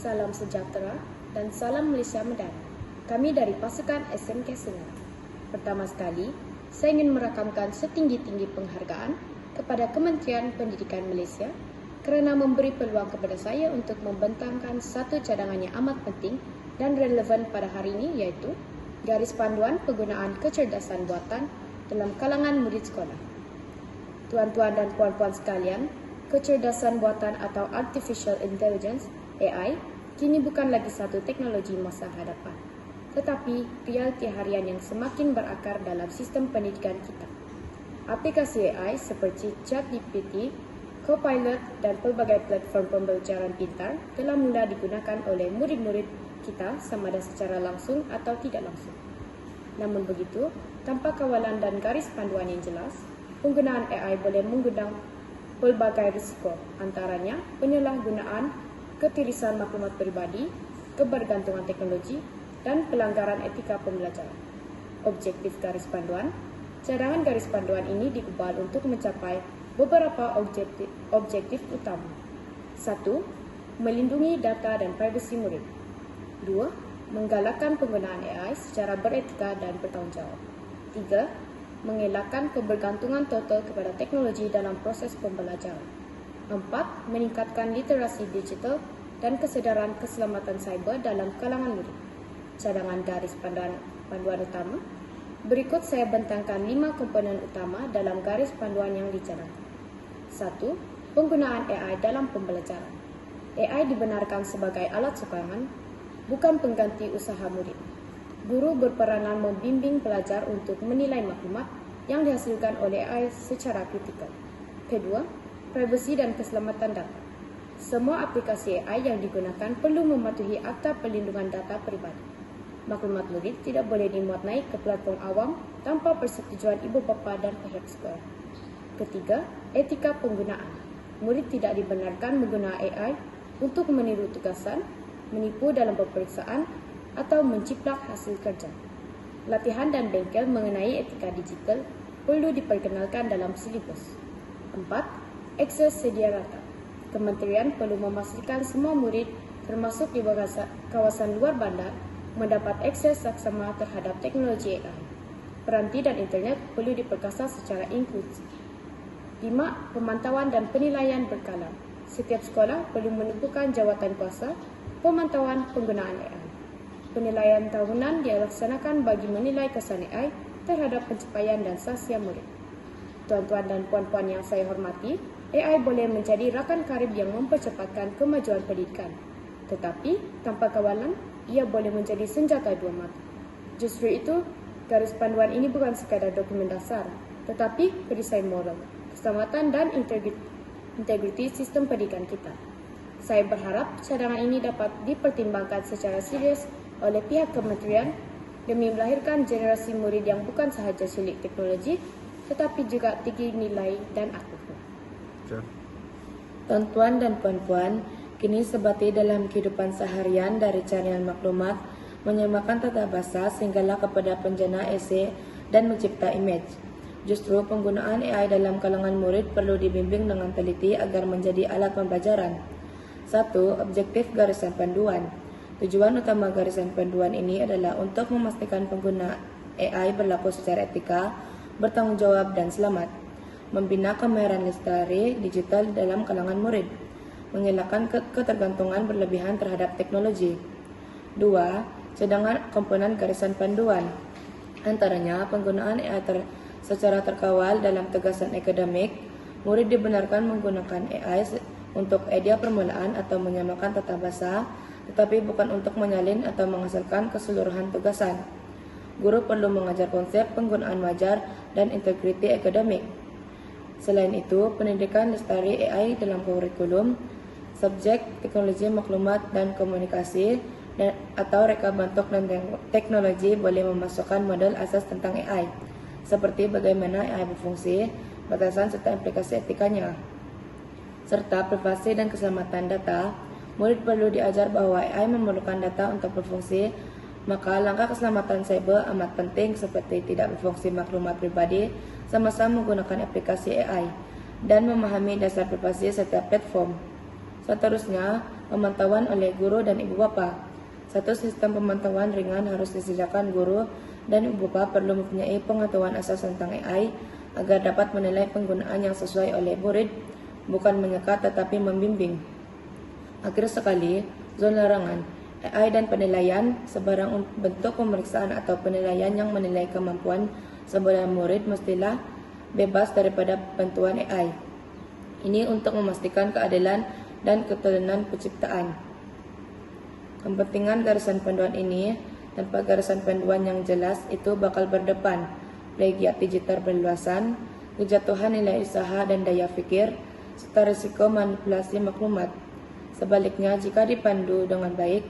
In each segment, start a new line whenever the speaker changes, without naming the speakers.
salam sejahtera, dan salam Malaysia Madani. Kami dari pasukan SMK Selarang. Pertama sekali, saya ingin merakamkan setinggi-tinggi penghargaan kepada Kementerian Pendidikan Malaysia kerana memberi peluang kepada saya untuk membentangkan satu cadangan yang amat penting dan relevan pada hari ini, iaitu garis panduan penggunaan kecerdasan buatan dalam kalangan murid sekolah. Tuan-tuan dan puan-puan sekalian, kecerdasan buatan atau Artificial Intelligence (AI) kini bukan lagi satu teknologi masa hadapan, tetapi realiti harian yang semakin berakar dalam sistem pendidikan kita. Aplikasi AI seperti ChatGPT, Copilot dan pelbagai platform pembelajaran pintar telah mula digunakan oleh murid-murid kita sama ada secara langsung atau tidak langsung. Namun begitu, tanpa kawalan dan garis panduan yang jelas, penggunaan AI boleh mengundang pelbagai risiko, antaranya penyalahgunaan ketirisan maklumat peribadi, kebergantungan teknologi, dan pelanggaran etika pembelajaran. Objektif garis panduan. Cadangan garis panduan ini digubal untuk mencapai beberapa objektif utama. 1. Melindungi data dan privasi murid. 2. Menggalakkan penggunaan AI secara beretika dan bertanggungjawab. 3. Mengelakkan kebergantungan total kepada teknologi dalam proses pembelajaran. 4. Meningkatkan literasi digital dan kesedaran keselamatan cyber dalam kalangan murid. Cadangan garis panduan utama. Berikut saya bentangkan 5 komponen utama dalam garis panduan yang dicadangkan. 1. Penggunaan AI dalam pembelajaran. AI dibenarkan sebagai alat sokongan, bukan pengganti usaha murid. Guru berperanan membimbing pelajar untuk menilai maklumat yang dihasilkan oleh AI secara kritikal. Kedua, privasi dan keselamatan data. Semua aplikasi AI yang digunakan perlu mematuhi Akta Perlindungan Data Peribadi. Maklumat murid tidak boleh dimuat naik ke platform awam tanpa persetujuan ibu bapa dan pihak sekolah. Ketiga, etika penggunaan. Murid tidak dibenarkan menggunakan AI untuk meniru tugasan, menipu dalam peperiksaan, atau menciplak hasil kerja. Latihan dan bengkel mengenai etika digital perlu diperkenalkan dalam silibus. 4. Akses sedia rata. Kementerian perlu memastikan semua murid, termasuk di kawasan luar bandar, mendapat akses saksama terhadap teknologi AI. Peranti dan internet perlu diperkasa secara inklusif. 5. Pemantauan dan penilaian berkala. Setiap sekolah perlu menumpukan jawatan kuasa pemantauan penggunaan AI. Penilaian tahunan dilaksanakan bagi menilai kesan AI terhadap pencapaian dan sahsia murid. Tuan-tuan dan puan-puan yang saya hormati, AI boleh menjadi rakan karib yang mempercepatkan kemajuan pendidikan. Tetapi, tanpa kawalan, ia boleh menjadi senjata dua mata. Justru itu, garis panduan ini bukan sekadar dokumen dasar, tetapi perisai moral, keselamatan dan integriti sistem pendidikan kita. Saya berharap cadangan ini dapat dipertimbangkan secara serius oleh pihak kementerian demi melahirkan generasi murid yang bukan sahaja sulit teknologi, tetapi juga tinggi nilai dan akhlak. Tuan-tuan dan puan-puan, kini sebati dalam kehidupan seharian dari carian maklumat, menyamakan tata bahasa sehinggalah kepada penjana esei dan mencipta imej. Justru penggunaan AI dalam kalangan murid perlu dibimbing dengan teliti agar menjadi alat pembelajaran. 1. Objektif garisan panduan. Tujuan utama garisan panduan ini adalah untuk memastikan pengguna AI berlaku secara etika, bertanggungjawab dan selamat. Membina kemahiran literasi digital dalam kalangan murid. Mengelakkan ketergantungan berlebihan terhadap teknologi. 2. Cadangan komponen garisan panduan. Antaranya, penggunaan AI secara terkawal dalam tugasan akademik. Murid dibenarkan menggunakan AI untuk idea permulaan atau menyamakan tata bahasa, tetapi bukan untuk menyalin atau menghasilkan keseluruhan tugasan. Guru perlu mengajar konsep penggunaan wajar dan integriti akademik. Selain itu, pendidikan lestari AI dalam kurikulum, subjek teknologi maklumat dan komunikasi, atau reka bentuk dan teknologi boleh memasukkan model asas tentang AI, seperti bagaimana AI berfungsi, batasan serta implikasi etikanya, serta privasi dan keselamatan data. Murid perlu diajar bahwa AI memerlukan data untuk berfungsi, maka langkah keselamatan cyber amat penting seperti tidak berfungsi maklumat pribadi sama-sama menggunakan aplikasi AI dan memahami dasar privasi setiap platform. Seterusnya,
pemantauan oleh guru dan ibu bapa. Satu sistem pemantauan ringan harus disediakan. Guru dan ibu bapa perlu mempunyai pengetahuan asas tentang AI agar dapat menilai penggunaan yang sesuai oleh murid, bukan menyekat tetapi membimbing. Akhir sekali, zona larangan. AI dan penilaian, sebarang bentuk pemeriksaan atau penilaian yang menilai kemampuan sebuah murid mestilah bebas daripada bantuan AI. Ini untuk memastikan keadilan dan keturunan penciptaan. Kepentingan garisan panduan ini, tanpa garisan panduan yang jelas, itu bakal berdepan plagiat digital berluasan, kejatuhan nilai usaha dan daya fikir, serta risiko manipulasi maklumat. Sebaliknya, jika dipandu dengan baik,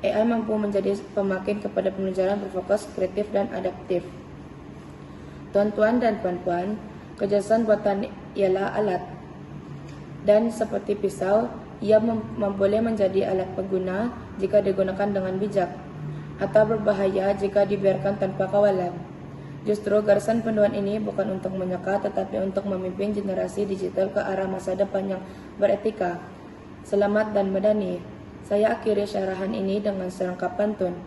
AI mampu menjadi pemakin kepada pembelajaran berfokus, kreatif, dan adaptif. Tuan-tuan dan puan-puan, kecerdasan buatan ialah alat. Dan seperti pisau, ia boleh menjadi alat pengguna jika digunakan dengan bijak, atau berbahaya jika dibiarkan tanpa kawalan. Justru garisan panduan ini bukan untuk menyekat, tetapi untuk memimpin generasi digital ke arah masa depan yang beretika, selamat, dan madani. Saya akhiri syarahan ini dengan serangkap pantun.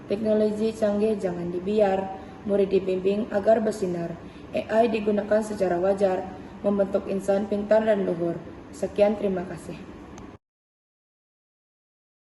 Teknologi canggih jangan dibiar, murid dibimbing agar bersinar. AI digunakan secara wajar, membentuk insan pintar dan luhur. Sekian, terima kasih.